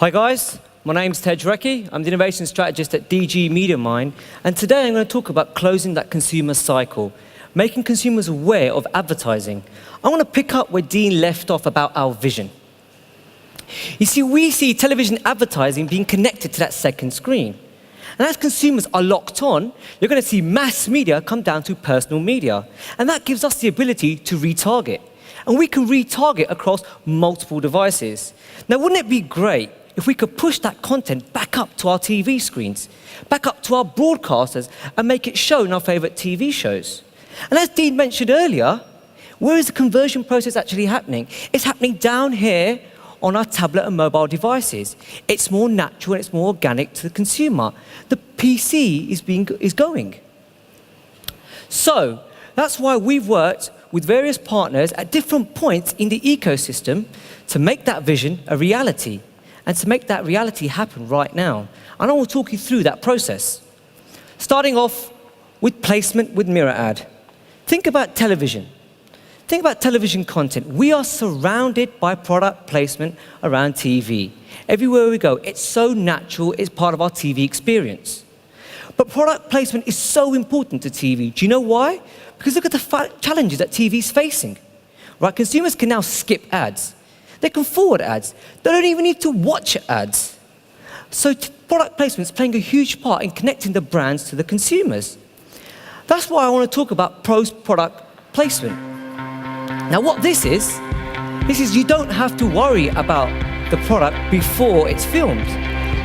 Hi guys, my name's Tej Recchi. I'm the innovation strategist at DG MediaMind, and today I'm going to talk about closing that consumer cycle, making consumers aware of advertising. I want to pick up where Dean left off about our vision. You see, we see television advertising being connected to that second screen. And as consumers are locked on, you're going to see mass media come down to personal media. And that gives us the ability to retarget. And we can retarget across multiple devices. Now, wouldn't it be great if we could push that content back up to our TV screens, back up to our broadcasters, and make it show in our favorite TV shows? And as Dean mentioned earlier, where is the conversion process actually happening? It's happening down here on our tablet and mobile devices. It's more natural and it's more organic to the consumer. The PC is going. So that's why we've worked with various partners at different points in the ecosystem to make that vision a reality and to make that reality happen right now. And I will talk you through that process. Starting off with placement with Mirror Ad. Think about television. Think about television content. We are surrounded by product placement around TV. Everywhere we go, it's so natural, it's part of our TV experience. But product placement is so important to TV. Do you know why? Because look at the challenges that TV is facing. Right? Consumers can now skip ads. They can forward ads. They don't even need to watch ads. So product placement is playing a huge part in connecting the brands to the consumers. That's why I want to talk about post-product placement. Now what this is you don't have to worry about the product before it's filmed.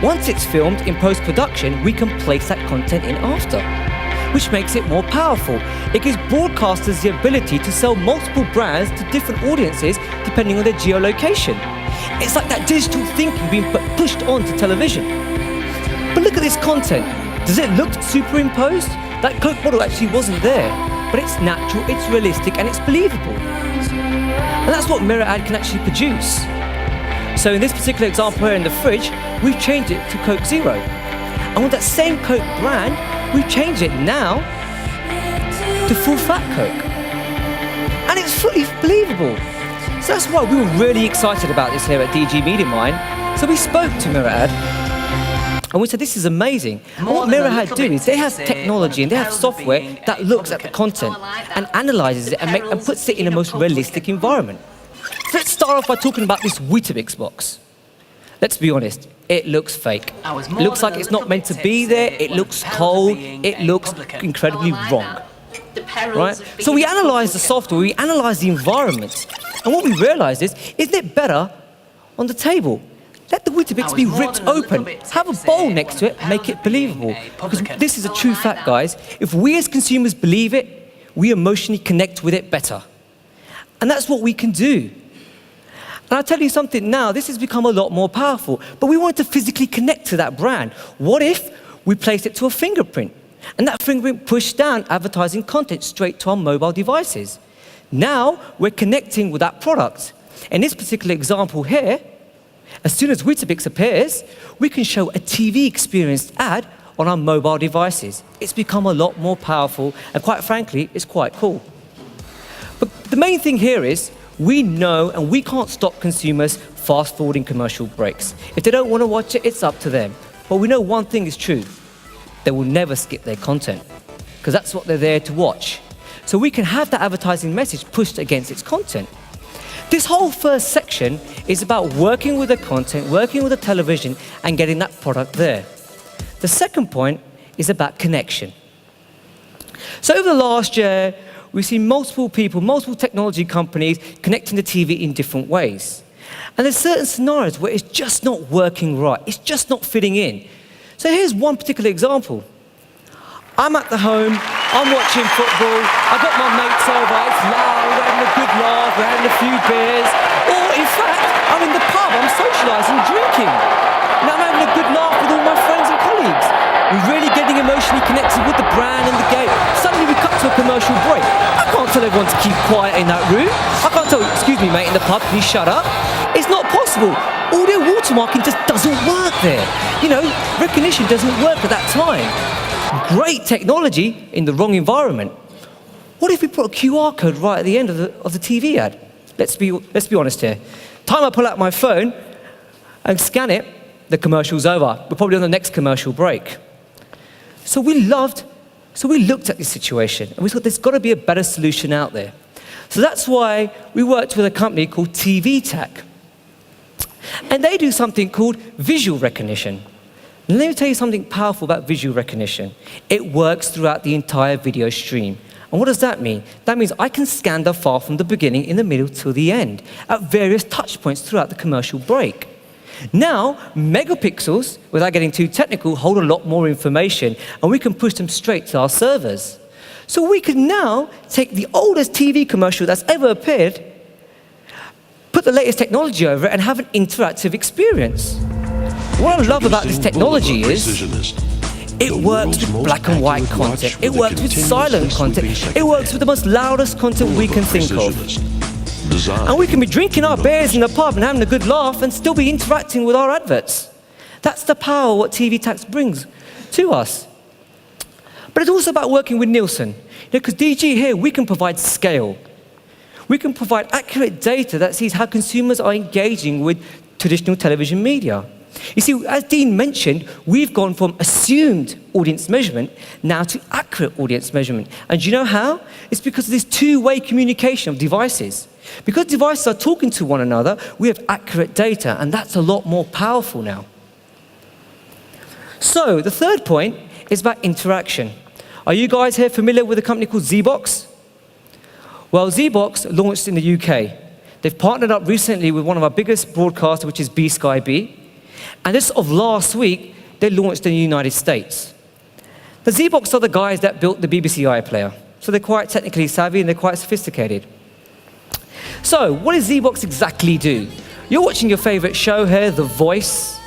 Once it's filmed in post-production, we can place that content in after, which makes it more powerful. It gives broadcasters the ability to sell multiple brands to different audiences depending on their geolocation. It's like that digital thinking being pushed onto television. But look at this content. Does it look superimposed? That Coke bottle actually wasn't there, but it's natural, it's realistic, and it's believable. And that's what Mirror Ad can actually produce. So in this particular example here in the fridge, we've changed it to Coke Zero. And with that same Coke brand, we've changed it now to full fat Coke. And it's fully believable. So that's why we were really excited about this here at DG MediaMind. So we spoke to Mirror Ad, and we said, this is amazing. And what Mirror Ad do is they have technology and they have software that looks at the content and analyzes it and puts it in the most realistic environment. So let's start off by talking about this Weetabix box. Let's be honest, it looks fake. It looks like it's not meant to be there, it looks cold, it looks incredibly wrong. Right? So we analyze the software, we analyze the environment, and what we realize is, isn't it better on the table? Let the Weetabix be ripped open. Have a bowl next to it, make it believable. Because this is a true fact, guys. If we as consumers believe it, we emotionally connect with it better. And that's what we can do. And I'll tell you something now, this has become a lot more powerful, but we want to physically connect to that brand. What if we place it to a fingerprint? And that fingerprint pushed down advertising content straight to our mobile devices. Now, we're connecting with that product. In this particular example here, as soon as Weetabix appears, we can show a TV experienced ad on our mobile devices. It's become a lot more powerful, and quite frankly, it's quite cool. But the main thing here is, we know and we can't stop consumers fast-forwarding commercial breaks. If they don't want to watch it, it's up to them. But we know one thing is true. They will never skip their content, because that's what they're there to watch. So we can have that advertising message pushed against its content. This whole first section is about working with the content, working with the television, and getting that product there. The second point is about connection. So over the last year, we've seen multiple people, multiple technology companies connecting the TV in different ways. And there's certain scenarios where it's just not working right. It's just not fitting in. So here's one particular example. I'm at the home, I'm watching football, I've got my mates over, it's loud, we're having a good laugh, we're having a few beers. Or in fact, I'm in the pub, I'm socialising, drinking. And I'm having a good laugh with all my friends and colleagues. We're really getting emotionally connected with the brand and the game. Suddenly we cut to a commercial break. I can't tell everyone to keep quiet in that room. I can't tell, excuse me mate, in the pub, can you shut up? It's not possible. Audio watermarking just doesn't work there. You know, recognition doesn't work at that time. Great technology in the wrong environment. What if we put a QR code right at the end of the TV ad? Let's be honest here. Time I pull out my phone and scan it, the commercial's over. We're probably on the next commercial break. So we looked at this situation, and we thought there's got to be a better solution out there. So that's why we worked with a company called TVTAC. And they do something called visual recognition. And let me tell you something powerful about visual recognition. It works throughout the entire video stream. And what does that mean? That means I can scan the file from the beginning, in the middle, to the end, at various touch points throughout the commercial break. Now, megapixels, without getting too technical, hold a lot more information, and we can push them straight to our servers. So we can now take the oldest TV commercial that's ever appeared, put the latest technology over it, and have an interactive experience. What I love about this technology is it works with black and white content, it works with silent content, it works with the most loudest content we can think of. And we can be drinking our beers in the pub and having a good laugh and still be interacting with our adverts. That's the power of what TVTAC brings to us. But it's also about working with Nielsen. Because DG here, we can provide scale. We can provide accurate data that sees how consumers are engaging with traditional television media. You see, as Dean mentioned, we've gone from assumed audience measurement now to accurate audience measurement. And do you know how? It's because of this two-way communication of devices. Because devices are talking to one another, we have accurate data, and that's a lot more powerful now. So, the third point is about interaction. Are you guys here familiar with a company called ZBox? Well, ZBox launched in the UK. They've partnered up recently with one of our biggest broadcasters, which is B-Sky B. And just of last week, they launched in the United States. The ZBox are the guys that built the BBC iPlayer. So they're quite technically savvy and they're quite sophisticated. So what does ZBox exactly do? You're watching your favorite show here, The Voice,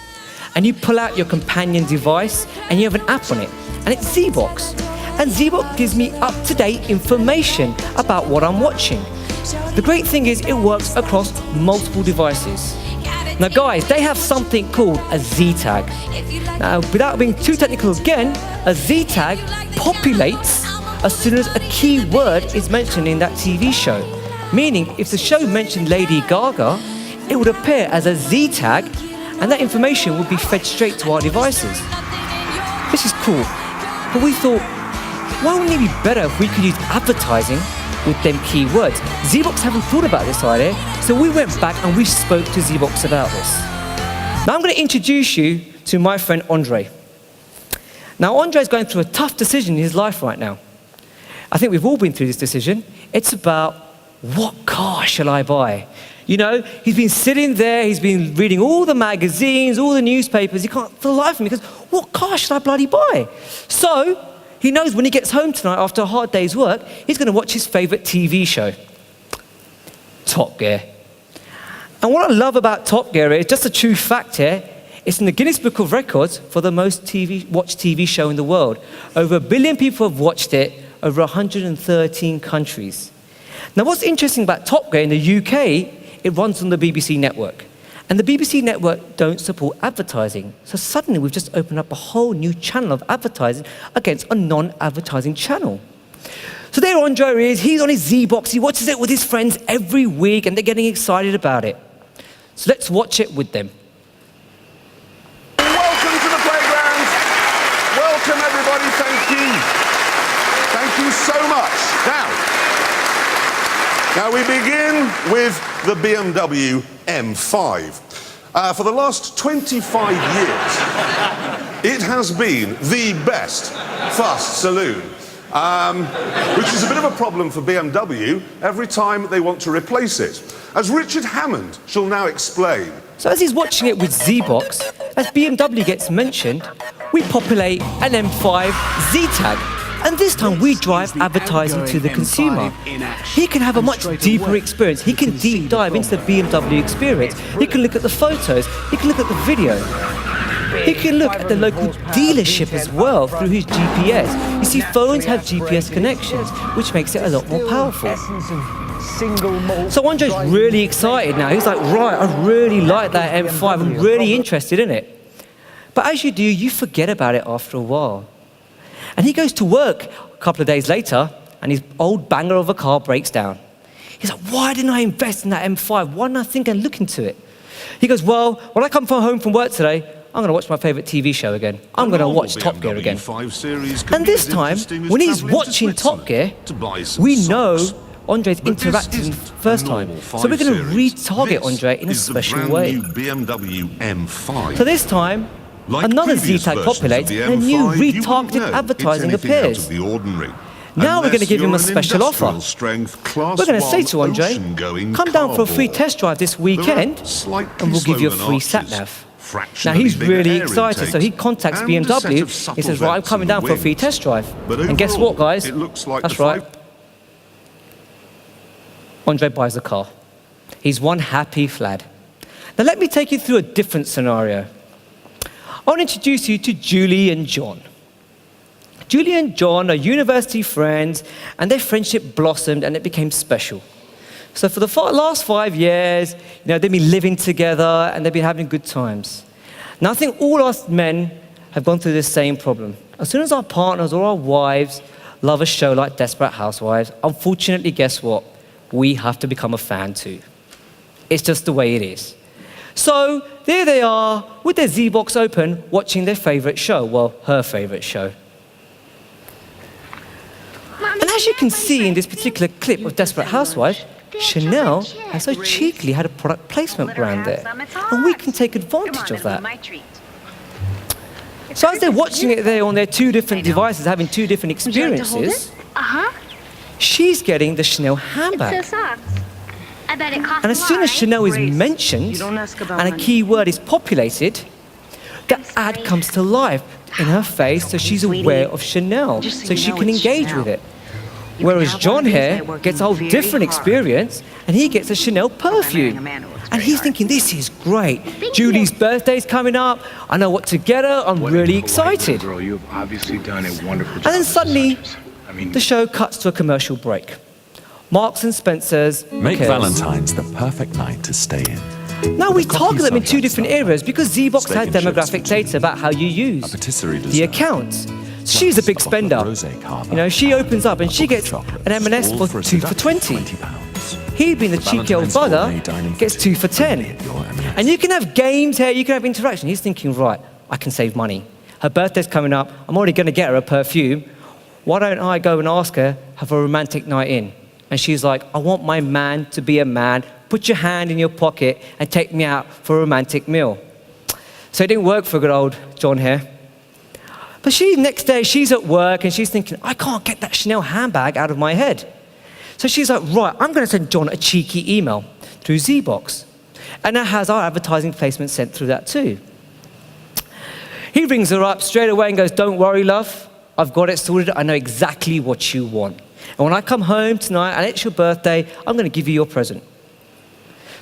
and you pull out your companion device and you have an app on it, and it's ZBox. And ZBox gives me up-to-date information about what I'm watching. The great thing is it works across multiple devices. Now guys, they have something called a Z-tag. Now, without being too technical again, a Z-tag populates as soon as a key word is mentioned in that TV show. Meaning, if the show mentioned Lady Gaga, it would appear as a Z-tag, and that information would be fed straight to our devices. This is cool, but we thought, why wouldn't it be better if we could use advertising with them keywords? ZBox haven't thought about this idea, so we went back and we spoke to ZBox about this. Now I'm going to introduce you to my friend Andre. Now Andre's going through a tough decision in his life right now. I think we've all been through this decision. It's about, what car shall I buy? You know, he's been sitting there, he's been reading all the magazines, all the newspapers, he can't, for the life of him, he goes, what car should I bloody buy? So, he knows when he gets home tonight after a hard day's work, he's going to watch his favorite TV show, Top Gear. And what I love about Top Gear is, just a true fact here, it's in the Guinness Book of Records for the most watched TV show in the world. Over 1 billion people have watched it, over 113 countries. Now what's interesting about Top Gear in the UK, it runs on the BBC network. And the BBC network don't support advertising. So suddenly we've just opened up a whole new channel of advertising against a non-advertising channel. So there Andre is, he's on his ZBox, he watches it with his friends every week and they're getting excited about it. So let's watch it with them. Welcome to the playground. Welcome everybody, thank you. Thank you so much. Now we begin with the BMW M5. For the last 25 years, it has been the best fast saloon, which is a bit of a problem for BMW every time they want to replace it. As Richard Hammond shall now explain. So as he's watching it with ZBox, as BMW gets mentioned, we populate an M5 Z-tag. And this time we drive advertising to the consumer. He can have a much deeper experience. He can deep dive into the BMW experience. He can look at the photos. He can look at the video. He can look at the local dealership as well through his GPS. You see, phones have GPS connections, which makes it a lot more powerful. So Andre's really excited now. He's like, right, I really like that M5. I'm really interested in it. But as you do, you forget about it after a while. And he goes to work a couple of days later, and his old banger of a car breaks down. He's like, why didn't I invest in that M5? Why didn't I think and look into it? He goes, well, when I come home from work today, I'm going to watch my favorite TV show again. I'm going to watch Top Gear again. 5 Series can And be this as time, interesting as when he's travelling to watching Top Gear, Switzerland to buy some we know socks. Andre's But this interacted isn't first a time. normal So we're 5 going to Series. retarget This Andre in a is the special brand way. new BMW M5. So this time, Like another previous Z-Tag versions of populates the and a new M5, you wouldn't retargeted know advertising it's anything out appears. of the ordinary. Now we're going to Unless give him you're a an special offer. industrial strength Class We're going to say 1 to Andre, ocean-going come down for a free cardboard. test drive this There are weekend slightly and we'll give you a swollen free arches, sat-nav. Now fractionally he's bigger really air excited, so he intake, contacts and a set BMW. of supple He says, right, I'm vents coming in the down for a free wings. test drive. But And guess overall, what, guys? it looks like That's the right. five- Andre buys the car. He's one happy lad. Now let me take you through a different scenario. I want to introduce you to Julie and John. Julie and John are university friends, and their friendship blossomed and it became special. So for the last 5 years, they've been living together and they've been having good times. Now I think all us men have gone through this same problem. As soon as our partners or our wives love a show like Desperate Housewives, unfortunately, guess what? We have to become a fan too. It's just the way it is. So there they are with their Z-Box open, watching their favorite show, well, her favorite show. And as you can see in this particular clip of Desperate Housewives, Chanel has so cheekily had a product placement brand there. And we can take advantage of that. So as they're watching it there on their two different devices, having two different experiences, she's getting the Chanel handbag. I bet it costs And as soon as Chanel is mentioned and a keyword is populated, the ad comes to life in her face so she's aware of Chanel, so she can engage with it. Whereas John here gets a whole different experience and he gets a Chanel perfume. And he's thinking, this is great. Julie's birthday's coming up. I know what to get her. I'm really excited. Girl, you've obviously done a wonderful job. And then suddenly, I mean, the show cuts to a commercial break. Marks and Spencer's. who Make cares? Valentine's the perfect night to stay in. Now we Coffee target them in two sometimes different like that. areas because Z-Box Steak has and chips demographic for data two. about how you use A patisserie the dessert. account. She's a big Plus, a bottle spender. of rosé cava. She opens up and she Book of gets chocolates, an M&S all for a 2 for seductive 20. £20. He, being the cheeky old Valentine's gourmet brother, dining for gets 2 for 10. only at your M&S. And you can have games here, you can have interaction. He's thinking, right, I can save money. Her birthday's coming up. I'm already going to get her a perfume. Why don't I go and ask her, have a romantic night in? And she's like, I want my man to be a man. Put your hand in your pocket and take me out for a romantic meal. So it didn't work for good old John here. But next day, she's at work and she's thinking, I can't get that Chanel handbag out of my head. So she's like, right, I'm going to send John a cheeky email through Z-Box. And that has our advertising placement sent through that too. He rings her up straight away and goes, don't worry, love. I've got it sorted. I know exactly what you want. And when I come home tonight and it's your birthday, I'm going to give you your present.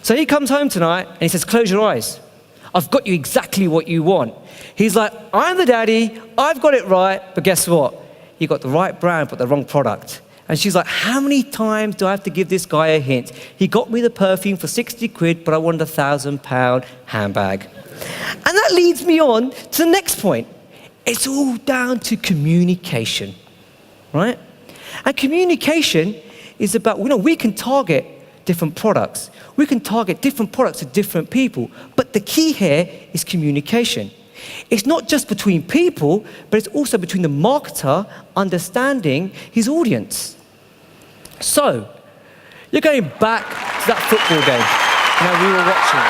So he comes home tonight and he says, close your eyes. I've got you exactly what you want. He's like, I'm the daddy, I've got it right, but guess what? You got the right brand, but the wrong product. And she's like, how many times do I have to give this guy a hint? He got me the perfume for 60 quid, but I wanted a £1,000 handbag. And that leads me on to the next point. It's all down to communication, right? And communication is about, we can target different products. We can target different products to different people. But the key here is communication. It's not just between people, but it's also between the marketer understanding his audience. So, you're going back to that football game. We were watching.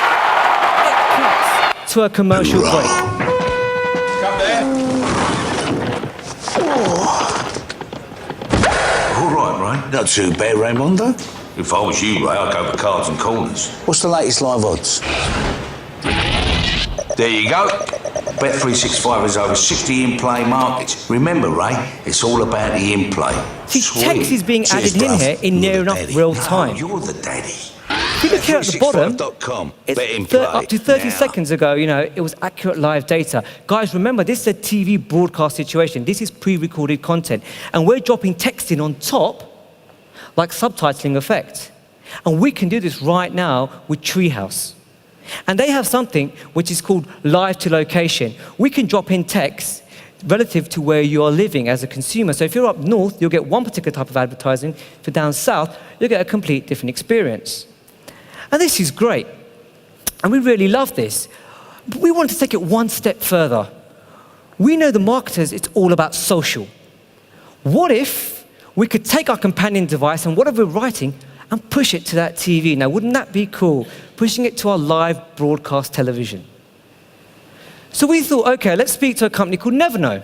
It cuts to a commercial break. All right, Ray. Not too bad, Raymondo. If I was you, Ray, I'd go for cards and corners. What's the latest live odds? There you go. Bet365 has over 60 in-play markets. Remember, Ray, it's all about the in-play. See, Sweet. text is being Cheers, added in bruv. here in You're near the enough daddy. real No, time. you're the daddy. If you look here at the bottom, Bet365.com. it's Bet in-play. up to 30 now. seconds ago, it was accurate live data. Guys, remember, this is a TV broadcast situation. This is pre-recorded content. And we're dropping text in on top, like subtitling effect. And we can do this right now with Treehouse. And they have something which is called live to location. We can drop in text relative to where you are living as a consumer. So if you're up north, you'll get one particular type of advertising. If you're down south, you'll get a complete different experience. And this is great. And we really love this. But we want to take it one step further. We know the marketers, it's all about social. What if we could take our companion device and whatever we're writing and push it to that TV? Now, wouldn't that be cool? Pushing it to our live broadcast television. So we thought, okay, let's speak to a company called Neverknow.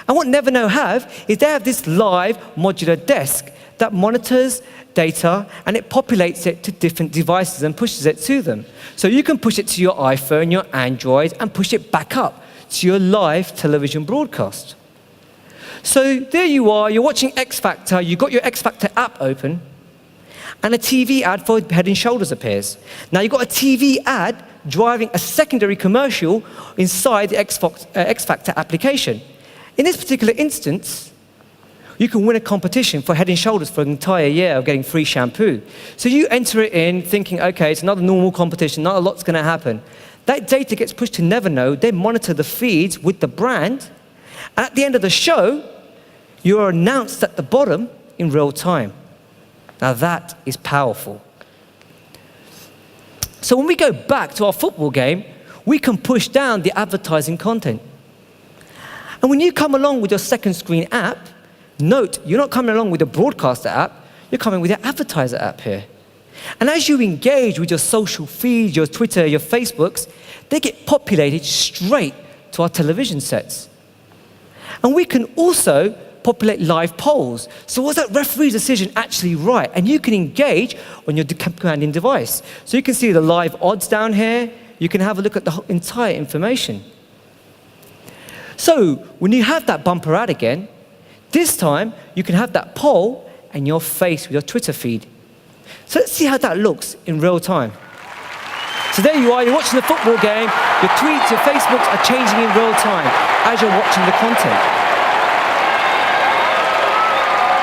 And what Neverknow have is they have this live modular desk that monitors data and it populates it to different devices and pushes it to them. So you can push it to your iPhone, your Android, and push it back up to your live television broadcast. So there you are, you're watching X Factor, you've got your X Factor app open, and a TV ad for Head & Shoulders appears. Now you've got a TV ad driving a secondary commercial inside the X Factor application. In this particular instance, you can win a competition for Head & Shoulders for an entire year of getting free shampoo. So you enter it in thinking, okay, it's another normal competition, not a lot's going to happen. That data gets pushed to Neverknow, they monitor the feeds with the brand, and at the end of the show, you are announced at the bottom in real time. Now that is powerful. So when we go back to our football game, we can push down the advertising content. And when you come along with your second screen app, note, you're not coming along with the broadcaster app, you're coming with your advertiser app here. And as you engage with your social feeds, your Twitter, your Facebooks, they get populated straight to our television sets. And we can also populate live polls. So was that referee's decision actually right? And you can engage on your companion device. So you can see the live odds down here. You can have a look at the entire information. So when you have that bumper ad again, this time you can have that poll and your face with your Twitter feed. So let's see how that looks in real time. So there you are, you're watching the football game, your tweets, your Facebooks are changing in real time as you're watching the content.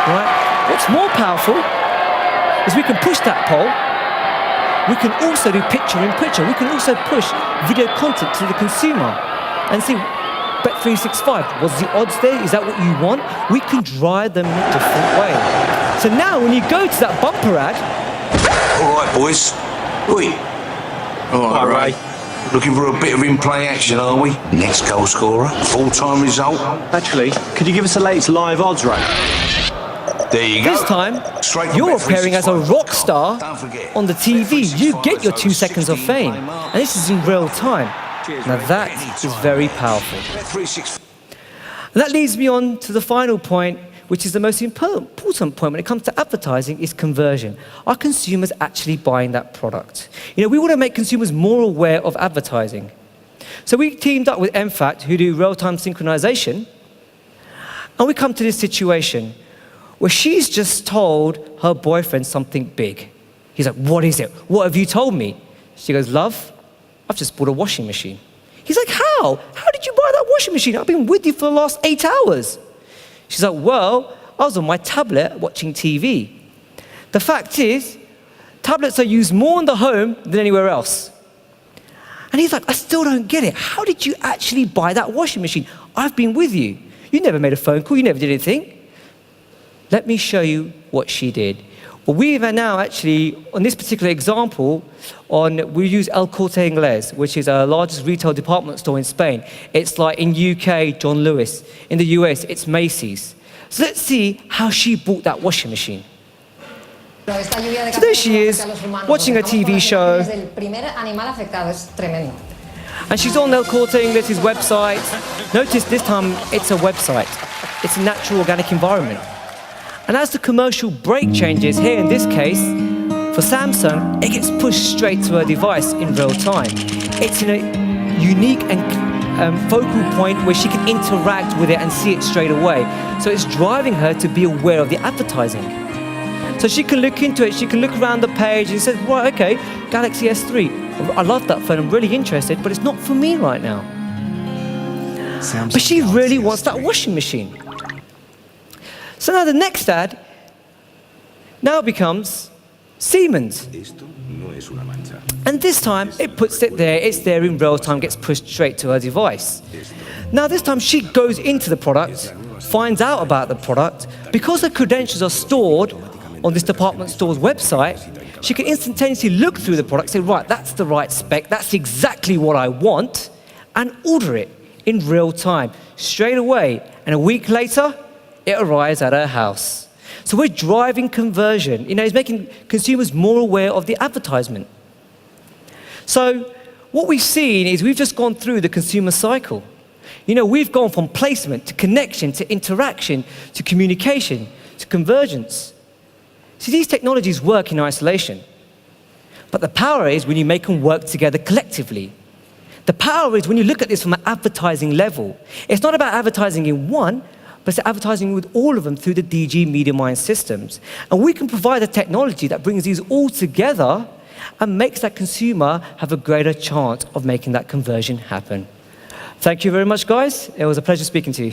Right? What's more powerful is we can push that poll. We can also do picture-in-picture. We can also push video content to the consumer and see, Bet365, was the odds there? Is that what you want? We can drive them in a different way. So now when you go to that bumper ad... All right, boys. Oi. All right, Ray. Looking for a bit of in-play action, are we? Next goal scorer, full-time result. Actually, could you give us the latest live odds rate? There you go. This time, Straight you're from appearing as a Bet365. rock star Don't forget, on the TV. You Bet365 get your has 2 over seconds of 60 fame. in-play mark. And this is in real time. Now that is very powerful. Bet365. And that leads me on to the final point, which is the most important point when it comes to advertising, is conversion. Are consumers actually buying that product? You know, we want to make consumers more aware of advertising. So we teamed up with MFAT, who do real-time synchronization, and we come to this situation where she's just told her boyfriend something big. He's like, what is it? What have you told me? She goes, love, I've just bought a washing machine. He's like, how? How did you buy that washing machine? I've been with you for the last 8 hours. She's like, well, I was on my tablet watching TV. The fact is, tablets are used more in the home than anywhere else. And he's like, I still don't get it. How did you actually buy that washing machine? I've been with you. You never made a phone call. You never did anything. Let me show you what she did. Well, we are now actually, on this particular example, we use El Corte Inglés, which is our largest retail department store in Spain. It's like in UK, John Lewis. In the US, it's Macy's. So let's see how she bought that washing machine. So there she is, watching a TV show. And she's on El Corte Inglés' website. Notice this time it's a website. It's a natural organic environment. And as the commercial break changes, here in this case, for Samsung, it gets pushed straight to her device in real time. It's in a unique and focal point where she can interact with it and see it straight away. So it's driving her to be aware of the advertising. So she can look into it, she can look around the page and says, right, okay, Galaxy S3. I love that phone, I'm really interested, but it's not for me right now. But she really wants that washing machine. So now the next ad now becomes Siemens. And this time it puts it there, it's there in real time, gets pushed straight to her device. Now this time she goes into the product, finds out about the product. Because her credentials are stored on this department store's website, she can instantaneously look through the product, say, right, that's the right spec, that's exactly what I want, and order it in real time, straight away. And a week later, it arrives at her house. So we're driving conversion. It's making consumers more aware of the advertisement. So what we've seen is we've just gone through the consumer cycle. We've gone from placement to connection to interaction to communication to convergence. See, these technologies work in isolation. But the power is when you make them work together collectively. The power is when you look at this from an advertising level. It's not about advertising in one, but it's advertising with all of them through the DG MediaMind systems. And we can provide a technology that brings these all together and makes that consumer have a greater chance of making that conversion happen. Thank you very much, guys. It was a pleasure speaking to you.